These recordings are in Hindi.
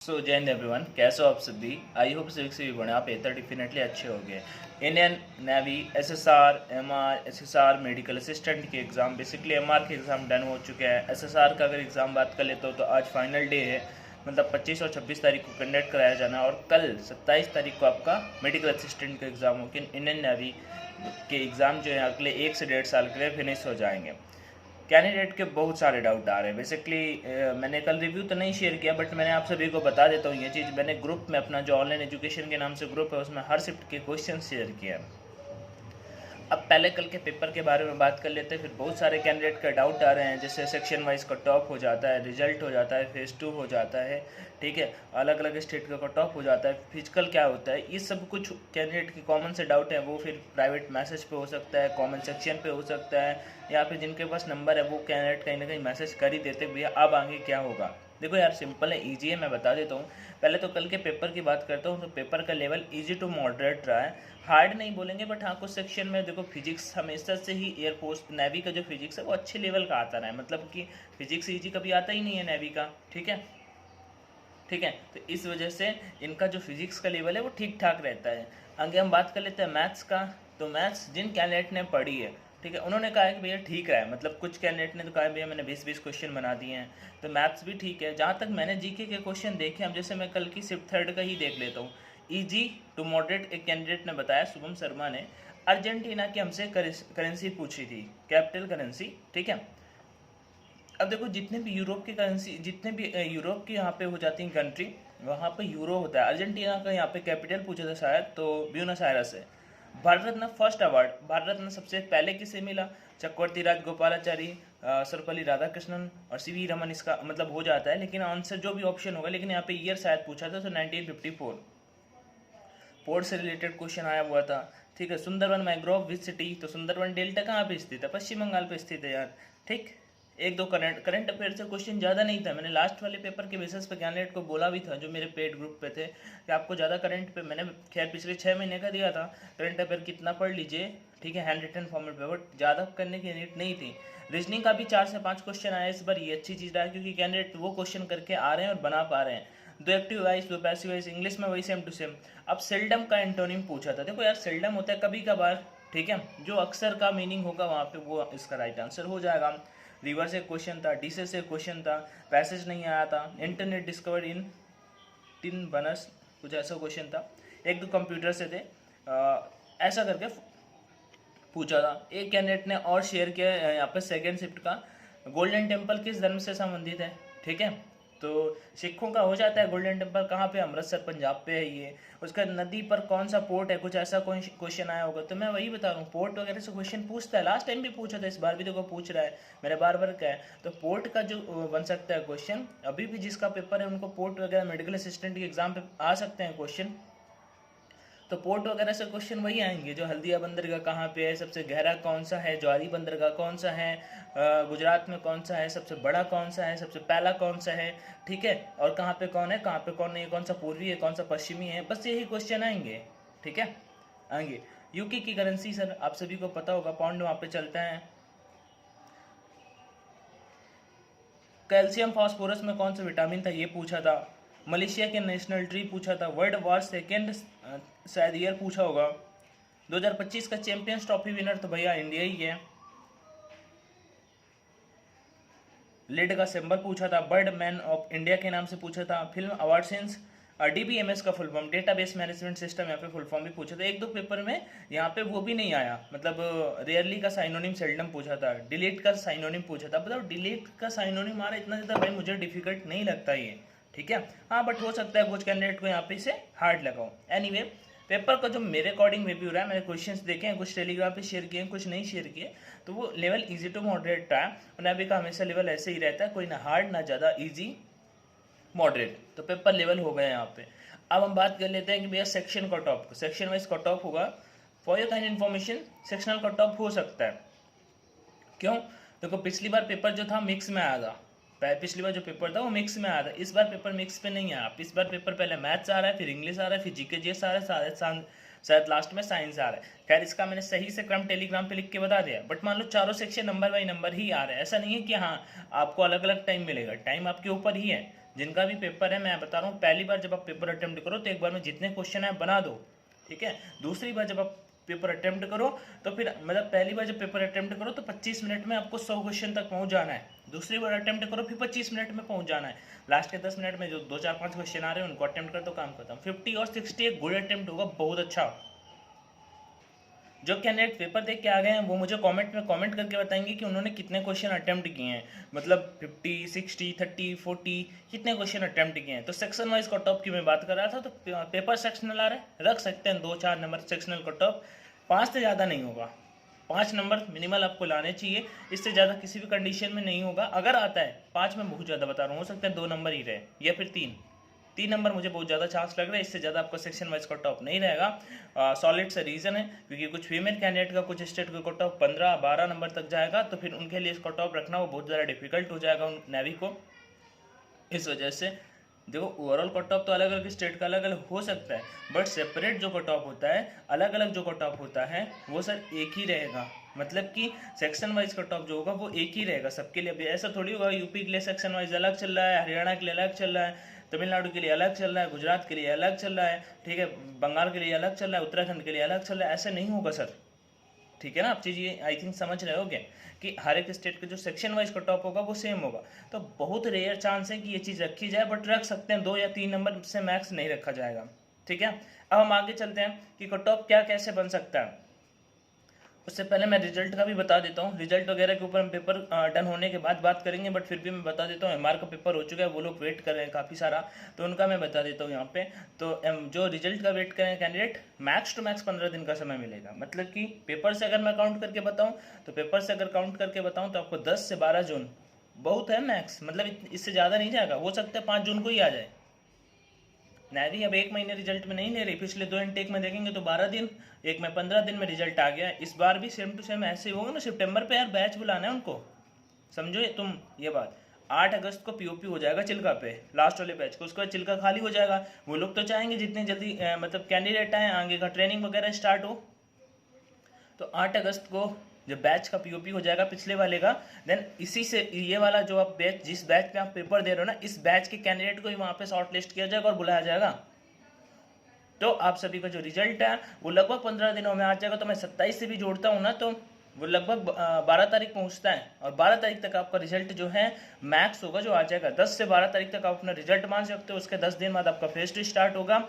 जय हिंद एवरीवन, कैसे हो आप सभी। आई होप सभी बढ़िया, आप बेहतर डेफिनेटली अच्छे हो गए। Indian navy SSR MR SSR medical assistant के एग्ज़ाम, बेसिकली एमआर के एग्ज़ाम डन हो चुके हैं। एसएसआर का अगर एग्ज़ाम बात कर लेते हो तो आज फाइनल डे है, मतलब 25 और 26 तारीख को कंडक्ट कराया जाना है और कल 27 तारीख को आपका मेडिकल असिस्टेंट का एग्ज़ाम हो कि इंडियन नेवी के एग्ज़ाम जो है अगले 1 से 1.5 साल के लिए फिनिश हो जाएंगे। कैंडिडेट के बहुत सारे डाउट आ रहे हैं। बेसिकली मैंने कल रिव्यू तो नहीं शेयर किया, बट मैंने आप सभी को बता देता हूँ ये चीज़। मैंने ग्रुप में अपना जो ऑनलाइन एजुकेशन के नाम से ग्रुप है उसमें हर शिफ्ट के क्वेश्चन शेयर किया है। अब पहले कल के पेपर के बारे में बात कर लेते हैं। फिर बहुत सारे कैंडिडेट का डाउट आ रहे हैं, जैसे सेक्शन वाइज कट ऑफ हो जाता है, रिजल्ट हो जाता है, फेज़ 2 हो जाता है, ठीक है, अलग अलग स्टेट का कट ऑफ हो जाता है, फिजिकल क्या होता है, ये सब कुछ कैंडिडेट की कॉमन से डाउट है। वो फिर प्राइवेट मैसेज पे हो सकता है, कमेंट सेक्शन पे हो सकता है, या फिर जिनके पास नंबर है वो कैंडिडेट कहीं ना कहीं मैसेज कर ही देते भैया अब आगे क्या होगा। देखो यार, सिंपल है, ईजी है, मैं बता देता हूँ। पहले तो कल के पेपर की बात करता हूँ तो पेपर का लेवल ईजी टू मॉडरेट रहा है। हार्ड नहीं बोलेंगे, बट हाँ कुछ सेक्शन में देखो फिजिक्स हमेशा से ही एयरफोर्स नेवी का जो फिजिक्स है वो अच्छे लेवल का आता रहा है, मतलब कि फिजिक्स ईजी कभी आता ही नहीं है नेवी का, ठीक है। ठीक है, तो इस वजह से इनका जो फिजिक्स का लेवल है वो ठीक ठाक रहता है। आगे हम बात कर लेते हैं मैथ्स का। तो मैथ्स जिन कैंडिडेट ने पढ़ी है, ठीक है, उन्होंने कहा है कि भैया ठीक रहा है। मतलब कुछ कैंडिडेट ने तो कहा है भैया मैंने 20-20 क्वेश्चन बना दिए हैं, तो मैथ्स भी ठीक है। जहाँ तक मैंने जीके के क्वेश्चन देखे, अब जैसे मैं कल की शिफ्ट थर्ड का ही देख लेता हूँ। ईजी टू मॉडरेट एक कैंडिडेट ने बताया, शुभम शर्मा ने, अर्जेंटीना की हमसे करेंसी पूछी थी, कैपिटल करेंसी, ठीक है। अब देखो जितने भी यूरोप की करेंसी, जितने भी यूरोप की यहाँ पे हो जाती हैं कंट्री, वहाँ पे यूरो होता है। अर्जेंटीना का यहाँ पे कैपिटल पूछा था शायद, तो ब्यूनस आयरस है। भारत रत्न फर्स्ट अवार्ड भारत रत्न सबसे पहले किसे मिला? चक्रवर्ती राजगोपालाचारी, सर्वपल्ली राधाकृष्णन और सीवी रमन, इसका मतलब हो जाता है, लेकिन आंसर जो भी ऑप्शन होगा, लेकिन यहाँ पे ईयर शायद पूछा था तो 1954। पोर्ट से रिलेटेड क्वेश्चन आया हुआ था, ठीक है। सुंदरवन मैंग्रोव विच सिटी, तो सुंदरवन डेल्टा कहाँ पे स्थित है? पश्चिम बंगाल पे स्थित है यार, ठीक। एक दो करंट अफेयर से क्वेश्चन ज़्यादा नहीं था। मैंने लास्ट वाले पेपर के बेसिस पे कैंडिडेट को बोला भी था जो मेरे पेड ग्रुप पे थे कि आपको ज़्यादा करंट पे, मैंने खैर पिछले 6 महीने का दिया था, करंट अफेयर कितना पढ़ लीजिए, ठीक है, हैंड रिटन फॉर्मेट पे, बट ज़्यादा करने की नीड नहीं थी। रीजनिंग का भी 4 से 5 क्वेश्चन आया इस बार, ये अच्छी चीज़ रहा है क्योंकि कैंडिडेट वो क्वेश्चन करके आ रहे हैं और बना पा रहे हैं। दो एक्टिव वाइज, दो पैसिव वाइज, इंग्लिश में वही सेम टू सेम। अब सेल्डम का एंटोनिम पूछा था। देखो यार, सेल्डम होता है कभी कभार, ठीक है, जो अक्सर का मीनिंग होगा वहाँ पे वो इसका राइट आंसर हो जाएगा। रिवर से क्वेश्चन था, डीसे से क्वेश्चन था, पैसेज नहीं आया था। इंटरनेट डिस्कवर्ड इन टिन बनस, कुछ ऐसा क्वेश्चन था। एक दो कंप्यूटर से थे, ऐसा करके पूछा था। एक कैंडिडेट ने और शेयर किया यहाँ पे सेकेंड शिफ्ट का, गोल्डन टेम्पल किस धर्म से संबंधित है, ठीक है। तो सिखों का हो जाता है। गोल्डन टेम्पल कहाँ पे? अमृतसर पंजाब पे है ये। उसका नदी पर कौन सा पोर्ट है, कुछ ऐसा क्वेश्चन आया होगा। तो मैं वही बता रहा हूँ, पोर्ट वगैरह से क्वेश्चन पूछता है, लास्ट टाइम भी पूछा था, इस बार भी देखो पूछ रहा है, मैंने बार बार कहा है। तो पोर्ट का जो बन सकता है क्वेश्चन, अभी भी जिसका पेपर है उनको पोर्ट वगैरह मेडिकल असिस्टेंट के एग्जाम पे आ सकते हैं क्वेश्चन। तो पोर्ट वगैरह से क्वेश्चन वही आएंगे जो हल्दिया बंदरगाह कहाँ पे है, सबसे गहरा कौन सा है, ज्वारी बंदरगाह कौन सा है, गुजरात में कौन सा है, सबसे बड़ा कौन सा है, सबसे पहला कौन सा है, ठीक है, और कहाँ पे कौन है, कहाँ पे कौन नहीं है, कौन सा पूर्वी है, कौन सा पश्चिमी है, बस यही क्वेश्चन आएंगे, ठीक है। आएंगे। यूके की करेंसी सर आप सभी को पता होगा, पाउंड वहाँ पे चलता है। कैल्शियम फास्फोरस में कौन सा विटामिन था, ये पूछा था। मलेशिया के नेशनल ट्री पूछा था। वर्ल्ड वॉर सेकेंड शायद ईयर पूछा होगा। 2025 का चैंपियंस ट्रॉफी विनर तो भैया इंडिया ही है। लेड का सिंबल पूछा था। बर्ड मैन ऑफ इंडिया के नाम से पूछा था। फिल्म अवार्ड सिंस डीबीएमएस का full form, database management system, यहाँ पे फुल फॉर्म भी पूछा था। एक दो पेपर में यहाँ पे वो भी नहीं आया, मतलब रेयरली का साइनोनिम सेल्डम पूछा था। डिलीट का साइनोनिम पूछा था। मतलब डिलीट का साइनोनिम आ रहा है इतना ज़्यादा, भाई मुझे डिफिकल्ट नहीं लगता ये, ठीक है। हाँ बट हो सकता है कुछ कैंडिडेट को यहाँ पे इसे हार्ड लगाओ। एनीवे, पेपर का जो मेरे अकॉर्डिंग रिव्यू रहा है, मैंने क्वेश्चंस देखे हैं, कुछ टेलीग्राम पे शेयर किए हैं, कुछ नहीं शेयर किए, तो वो लेवल इजी टू मॉडरेट रहा है। और अभी का हमेशा लेवल ऐसे ही रहता है, कोई ना हार्ड ना ज़्यादा, इजी मॉडरेट, तो पेपर लेवल हो गए यहाँ पे। अब हम बात कर लेते हैं कि भैया section cut off, section wise cut off होगा। For your kind information, sectional cut off हो सकता है। क्यों? देखो पिछली बार पेपर जो था मिक्स में आया था, पिछली बार जो पेपर था वो मिक्स में आया था। इस बार पेपर मिक्स पे नहीं आया। इस बार पेपर पहले मैथ्स आ रहा है, फिर इंग्लिश आ रहा है, फिर जीके जीएस आ रहा है, शायद लास्ट में साइंस आ रहा है। खैर इसका मैंने सही से क्रम टेलीग्राम पे लिख के बता दिया। बट मान लो चारों सेक्शन नंबर बाई नंबर ही आ रहे हैं, ऐसा नहीं है कि हाँ आपको अलग अलग टाइम मिलेगा, टाइम आपके ऊपर ही है। जिनका भी पेपर है, मैं बता रहा हूँ, पहली बार जब आप पेपर अटेम्प्ट करो तो एक बार में जितने क्वेश्चन है बना दो, ठीक है। दूसरी बार जब आप पेपर अटेम्प्ट करो तो फिर मतलब पहली बार जब पेपर अटेम्प्ट करो तो 25 मिनट में आपको 100 क्वेश्चन तक पहुंच जाना है। दूसरी बार अटेम्प्ट करो फिर 25 मिनट में पहुंच जाना है। लास्ट के 10 मिनट में जो 2 4 5 क्वेश्चन आ रहे हैं उनको अटेम्प्ट कर दो, काम खत्म। 50 और 60 एक गुड अटेम्प्ट होगा, बहुत अच्छा। जो कैंडिडेट पेपर देख के आ गए हैं वो मुझे कमेंट में कमेंट करके बताएंगे कि उन्होंने कितने क्वेश्चन अटेम्प्ट किए हैं, मतलब 50 60 30 40 कितने क्वेश्चन अटेम्प्ट किए हैं। तो सेक्शन वाइज कट ऑफ की मैं बात कर रहा था, तो पेपर सेक्शनल आ रहे हैं, रख सकते हैं 2 4 नंबर सेक्शनल कट ऑफ, 5 से ज़्यादा नहीं होगा, 5 नंबर मिनिमल आपको लाने चाहिए, इससे ज़्यादा किसी भी कंडीशन में नहीं होगा। अगर आता है 5 में बहुत ज़्यादा बता रहा हूँ, हो सकता है 2 नंबर ही रहे या फिर 3 नंबर, मुझे बहुत ज़्यादा चांस लग रहा है, इससे ज़्यादा आपका सेक्शन वाइज कट ऑफ नहीं रहेगा। सॉलिड से रीज़न है क्योंकि कुछ फीमेल कैंडिडेट का कुछ स्टेट का कट ऑफ 15 12 नंबर तक जाएगा, तो फिर उनके लिए कट ऑफ रखना वो बहुत ज़्यादा डिफिकल्ट हो जाएगा उन नेवी को। इस वजह से देखो, ओवरऑल कट ऑफ तो अलग अलग स्टेट का अलग अलग हो सकता है, बट सेपरेट जो कट ऑफ होता है, अलग अलग जो कट ऑफ होता है वो सर एक ही रहेगा। मतलब कि सेक्शन वाइज कट ऑफ जो होगा वो एक ही रहेगा सबके लिए। अभी ऐसा थोड़ी होगा यूपी के लिए सेक्शन वाइज अलग चल रहा है, हरियाणा के लिए अलग चल रहा है, तमिलनाडु के लिए अलग चल रहा है, गुजरात के लिए अलग चल रहा है, ठीक है, बंगाल के लिए अलग चल रहा है, उत्तराखंड के लिए अलग चल रहा है, ऐसे नहीं होगा सर, ठीक है ना। आप चीज़ ये आई थिंक समझ रहे होगे कि हर एक स्टेट का जो सेक्शन वाइज कट ऑफ होगा वो सेम होगा। तो बहुत रेयर चांस है कि ये चीज़ रखी जाए, बट रख सकते हैं, 2 या 3 नंबर से मैक्स नहीं रखा जाएगा, ठीक है। अब हम आगे चलते हैं कि कट ऑफ क्या कैसे बन सकता है। उससे पहले मैं रिजल्ट का भी बता देता हूँ, रिजल्ट वगैरह के ऊपर हम पेपर डन होने के बाद बात करेंगे, बट फिर भी मैं बता देता हूँ, एमआर का पेपर हो चुका है, वो लोग वेट कर रहे हैं काफ़ी सारा, तो उनका मैं बता देता हूँ यहाँ पे। तो जो रिजल्ट का वेट करें कैंडिडेट, मैक्स टू मैक्स 15 दिन का समय मिलेगा। मतलब कि पेपर से अगर मैं काउंट करके बताऊँ, तो पेपर से अगर काउंट करके बताऊँ तो आपको 10 से 12 जून बहुत है मैक्स, मतलब इससे ज़्यादा नहीं जाएगा, हो सकता है 5 जून को ही आ जाए। नेवी अब 1 महीने रिजल्ट में नहीं ले रही, पिछले 2 इनटेक में देखेंगे तो 12 दिन, एक में 15 दिन में रिजल्ट आ गया। इस बार भी सेम टू सेम ऐसे ही होगा ना, सितंबर पे यार बैच बुलाना है उनको, समझो तुम ये बात। 8 अगस्त को पीओपी हो जाएगा चिल्का पे, लास्ट वाले बैच को, उसके बाद चिल्का खाली हो जाएगा। वो लोग तो चाहेंगे जितनी जल्दी मतलब कैंडिडेट आए, आगे का ट्रेनिंग वगैरह स्टार्ट हो। तो 8 अगस्त को जब बैच का पीओपी हो जाएगा पिछले वाले का, देन इसी से ये वाला जो आप बैच, जिस बैच पे आप पेपर दे रहे हो ना, इस बैच के कैंडिडेट को ही वहाँ पे शॉर्ट लिस्ट किया जाएगा और बुलाया जाएगा। तो आप सभी का जो रिजल्ट है वो लगभग 15 दिनों में आ जाएगा। तो मैं 27 से भी जोड़ता हूँ ना, तो वो लगभग 12 तारीख पहुँचता है, और 12 तारीख तक आपका रिजल्ट जो है मैक्स होगा जो आ जाएगा। 10 से 12 तारीख तक आप अपना रिजल्ट मान सकते हो। उसके 10 दिन बाद आपका फेस्ट स्टार्ट होगा।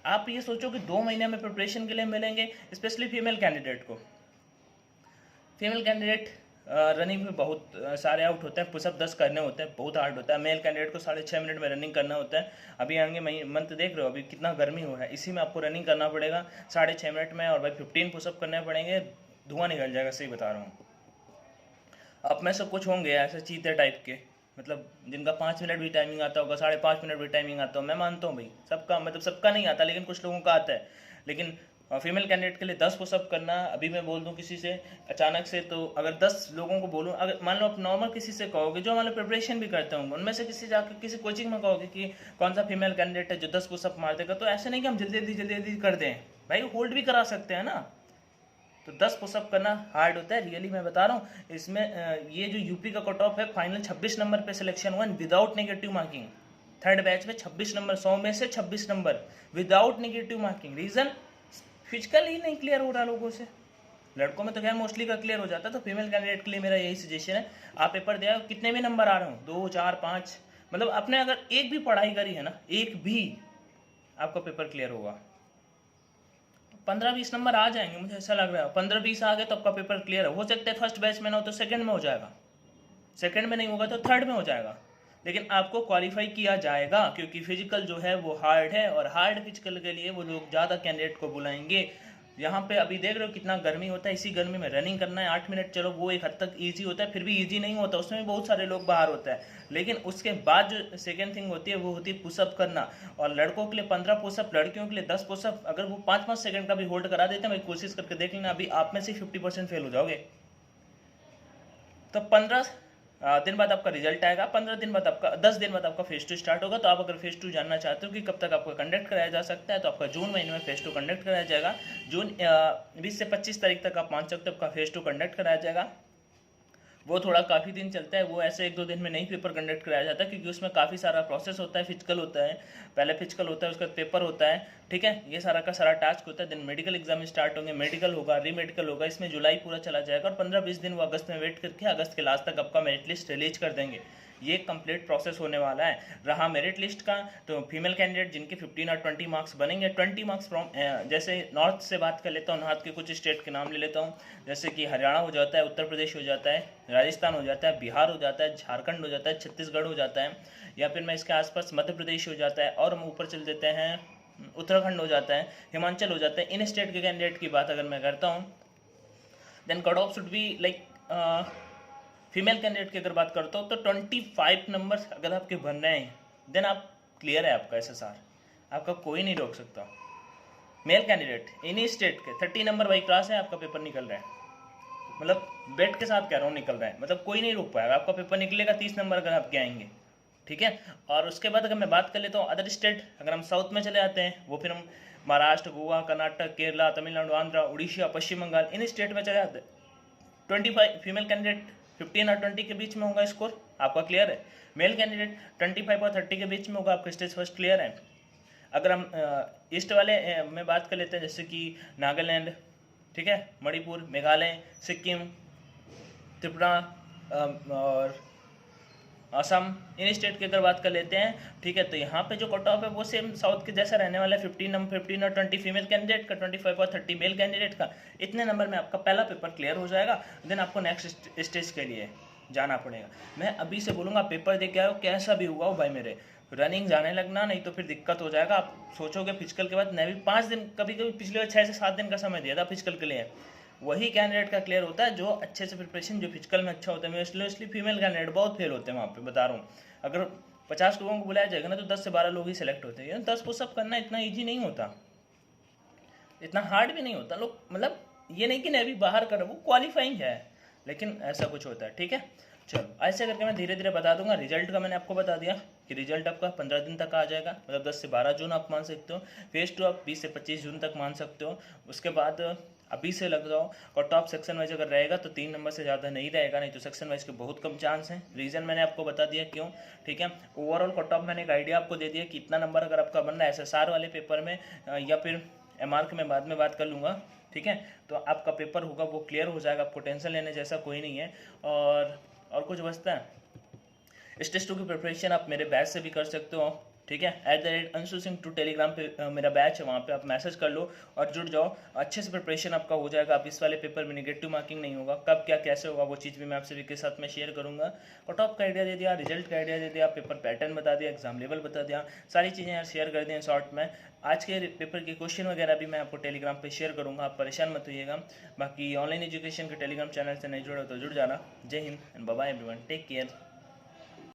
आप ये सोचो कि 2 महीने में प्रिपरेशन के लिए मिलेंगे, स्पेशली फीमेल कैंडिडेट को। फीमेल कैंडिडेट रनिंग में बहुत सारे आउट होते हैं, पुशअप 10 करने होते हैं, बहुत हार्ड होता है। मेल कैंडिडेट को 6.5 मिनट में रनिंग करना होता है। अभी आगे मंथ देख रहे हो, अभी कितना गर्मी हो रहा है, इसी में आपको रनिंग करना पड़ेगा 6.5 मिनट में, और भाई 15 पुशअप करने पड़ेंगे, धुआं निकल जाएगा, सही बता रहा हूँ। अब में से कुछ होंगे ऐसे चीते टाइप के, मतलब जिनका 5 मिनट भी टाइमिंग आता होगा, 5.5 मिनट भी टाइमिंग आता हो, मैं मानता हूँ भाई सबका, मतलब सबका नहीं आता, लेकिन कुछ लोगों का आता है। लेकिन फीमेल कैंडिडेट के लिए 10 पुशअप करना, अभी मैं बोल दूं किसी से अचानक से, तो अगर 10 लोगों को बोलूं, अगर मान लो आप नॉर्मल किसी से कहोगे जो मान लो प्रिपरेशन भी करते होंगे, उनमें से किसी जाकर किसी कोचिंग में कहोगे कि कौन सा फीमेल कैंडिडेट है जो 10 पुशअप मार देगा, तो ऐसे नहीं कि हम जल्दी जल्दी कर दें भाई, होल्ड भी करा सकते हैं ना। तो 10 पुशअप करना हार्ड होता है, रियली मैं बता रहा हूँ। इसमें ये जो यूपी का कट ऑफ है, फाइनल 26 नंबर पे सिलेक्शन हुआ without negative marking. Third batch में 26 नंबर, 100 में से 26 number without negative marking. Reason physical ही नहीं क्लियर हो रहा लोगों से। लड़कों में तो खैर मोस्टली का क्लियर हो जाता है, तो फीमेल कैंडिडेट के लिए मेरा यही सजेशन है, आप पेपर दिया कितने भी नंबर आ रहे हो, 2 4 5, मतलब आपने अगर एक भी पढ़ाई करी है ना, एक भी, आपका पेपर क्लियर होगा। 15 20 नंबर आ जाएंगे, मुझे ऐसा लग रहा है 15 20 आ गए तो आपका पेपर क्लियर है। हो सकता है फर्स्ट बैच में ना हो तो सेकंड में हो जाएगा, सेकंड में नहीं होगा तो थर्ड में हो जाएगा, लेकिन आपको क्वालिफाई किया जाएगा, क्योंकि फिजिकल जो है वो हार्ड है, और हार्ड फिजिकल के लिए वो लोग ज़्यादा कैंडिडेट को बुलाएंगे। यहाँ पे अभी देख रहे हो कितना गर्मी होता है, इसी गर्मी में रनिंग करना है 8 मिनट, चलो वो एक हद तक ईजी होता है, फिर भी ईजी नहीं होता, उसमें भी बहुत सारे लोग बाहर होता है। लेकिन उसके बाद जो सेकेंड थिंग होती है वो होती है पुशअप करना, और लड़कों के लिए 15 पुशअप, लड़कियों के लिए 10 पुशअप। अगर वो 5-5 सेकंड का भी होल्ड करा देते हैं, भाई कोशिश करके देख लेना, अभी आप में से 50% फेल हो जाओगे। तो 15 दिन बाद आपका रिजल्ट आएगा, 15 दिन बाद आपका, 10 दिन बाद आपका फेज 2 स्टार्ट होगा। तो आप अगर फेज 2 जानना चाहते हो कि कब तक आपका कंडक्ट कराया जा सकता है, तो आपका जून महीने में फेज 2 कंडक्ट कराया जाएगा। जून 20 से 25 तारीख तक आप मान सकते हो आपका फेज 2 कंडक्ट कराया जाएगा। वो थोड़ा काफ़ी दिन चलता है, वो ऐसे 1-2 दिन में नहीं पेपर कंडक्ट कराया जाता, क्योंकि उसमें काफ़ी सारा प्रोसेस होता है, फिजिकल होता है, पहले फिजिकल होता है, उसका पेपर होता है, ठीक है, ये सारा का सारा टास्क होता है। देन मेडिकल एग्जाम स्टार्ट होंगे, मेडिकल होगा, रीमेडिकल होगा, इसमें जुलाई पूरा चला जाएगा और 15-20 दिन वो अगस्त में वेट करके अगस्त के लास्ट तक आपका मेरिट लिस्ट रिलीज कर देंगे। ये कंप्लीट प्रोसेस होने वाला है। रहा मेरिट लिस्ट का, तो फीमेल कैंडिडेट जिनके 15 और 20 मार्क्स बनेंगे, 20 मार्क्स फ्रॉम, जैसे नॉर्थ से बात कर लेता हूँ, नॉर्थ के कुछ स्टेट के नाम ले लेता हूँ, जैसे कि हरियाणा हो जाता है, उत्तर प्रदेश हो जाता है, राजस्थान हो जाता है, बिहार हो जाता है, झारखंड हो जाता है, छत्तीसगढ़ हो जाता है, या फिर मैं इसके आसपास मध्य प्रदेश हो जाता है, और हम ऊपर चल देते हैं उत्तराखंड हो जाता है, हिमाचल हो जाता है। इन स्टेट के कैंडिडेट की बात अगर मैं करता हूँ, then cut off should be like, female candidate की अगर बात करता हूँ तो 25 नंबर अगर आपके बन रहे हैं, देन आप क्लियर है, आपका SSR, आपका कोई नहीं रोक सकता। मेल कैंडिडेट इन्हीं स्टेट के 30 नंबर बाई क्लास है, आपका पेपर निकल रहा है, मतलब बेट के साथ कह रहा हूँ निकल रहा है, मतलब कोई नहीं रोक पाएगा, आपका पेपर निकलेगा 30 नंबर अगर आपके आएंगे, ठीक है। और उसके बाद अगर मैं बात कर लेता हूँ अदर स्टेट, अगर हम साउथ में चले जाते हैं, वो फिर हम महाराष्ट्र, गोवा, कर्नाटक, केरला, तमिलनाडु, आंध्र, उड़ीसा, पश्चिम बंगाल, इन स्टेट में चले जाते हैं। 25 फीमेल कैंडिडेट 15 और 20 के बीच में होगा स्कोर, आपका क्लियर है। मेल कैंडिडेट 25 और 30 के बीच में होगा, आपका स्टेज फर्स्ट क्लियर है। अगर हम ईस्ट वाले में बात कर लेते हैं, जैसे कि नागालैंड, ठीक है, मणिपुर, मेघालय, सिक्किम, त्रिपुरा और असम, इन स्टेट की अगर बात कर लेते हैं, ठीक है, तो यहाँ पे जो कट ऑफ है वो सेम साउथ के जैसा रहने वाला है, 15 और 20 फीमेल कैंडिडेट का, 25 और 30 मेल कैंडिडेट का। इतने नंबर में आपका पहला पेपर क्लियर हो जाएगा, देन आपको नेक्स्ट स्टेज के लिए जाना पड़ेगा। मैं अभी से बोलूँगा पेपर दे के आओ, कैसा भी हुआ हो भाई मेरे, रनिंग जाने लगना, नहीं तो फिर दिक्कत हो जाएगा। आप सोचोगे फिजिकल के बाद, मैं भी 5 दिन, कभी कभी पिछले 6 से 7 दिन का समय दिया था फिजिकल के लिए, वही कैंडिडेट का क्लियर होता है जो अच्छे से प्रिपरेशन, जो फिजिकल में अच्छा होता है। मोस्टली फीमेल कैंडिडेट बहुत फेल होते हैं वहाँ पे, बता रहा हूँ। अगर 50 लोगों को बुलाया जाएगा ना, तो 10 से 12 लोग ही सिलेक्ट होते हैं। 10 पुशअप करना इतना ईजी नहीं होता, इतना हार्ड भी नहीं होता। लोग मतलब ये नहीं कि नेवी बाहर कर, वो क्वालिफाइंग है, लेकिन ऐसा कुछ होता है, ठीक है। चलो ऐसे करके मैं धीरे धीरे बता दूंगा। रिजल्ट का मैंने आपको बता दिया कि रिजल्ट आपका 15 दिन तक आ जाएगा, मतलब 10 से 12 जून आप मान सकते हो। फेज 2 आप 20 से 25 जून तक मान सकते हो। उसके बाद अभी से लग जाओ। और टॉप सेक्शन वाइज अगर रहेगा तो 3 नंबर से ज़्यादा नहीं रहेगा, नहीं तो सेक्शन वाइज के बहुत कम चांस हैं। रीज़न मैंने आपको बता दिया क्यों, ठीक है। ओवरऑल कट ऑफ मैंने एक आइडिया आपको दे दिया कि इतना नंबर अगर आपका बन रहा है SSR वाले पेपर में, या फिर MR के मैं बाद में बात कर लूँगा, ठीक है। तो आपका पेपर होगा वो क्लियर हो जाएगा, आपको टेंशन लेने जैसा कोई नहीं है। और कुछ बचता है, स्टेज 2 की प्रिपरेशन आप मेरे बैच से भी कर सकते हो, ठीक है। @अंशु सिंह 2 टेलीग्राम पे मेरा बैच है, वहाँ पे आप मैसेज कर लो और जुड़ जाओ। अच्छे से प्रिपरेशन आपका हो जाएगा। आप इस वाले पेपर में नेगेटिव मार्किंग नहीं होगा। कब क्या कैसे होगा वो चीज़ भी मैं आप सभी के साथ में शेयर करूँगा। कट ऑफ का आइडिया दे दिया, रिजल्ट का आइडिया दे दिया, पेपर पैटर्न बता दिया, एग्जाम लेवल बता दिया, सारी चीज़ें यार शेयर कर दी शॉर्ट में। आज के पेपर के क्वेश्चन वगैरह भी मैं आपको टेलीग्राम पे शेयर करूँगा, आप परेशान मत होइएगा। बाकी ऑनलाइन एजुकेशन के टेलीग्राम चैनल से नहीं जुड़े तो जुड़ जाना। जय हिंद and bye bye everyone, take care.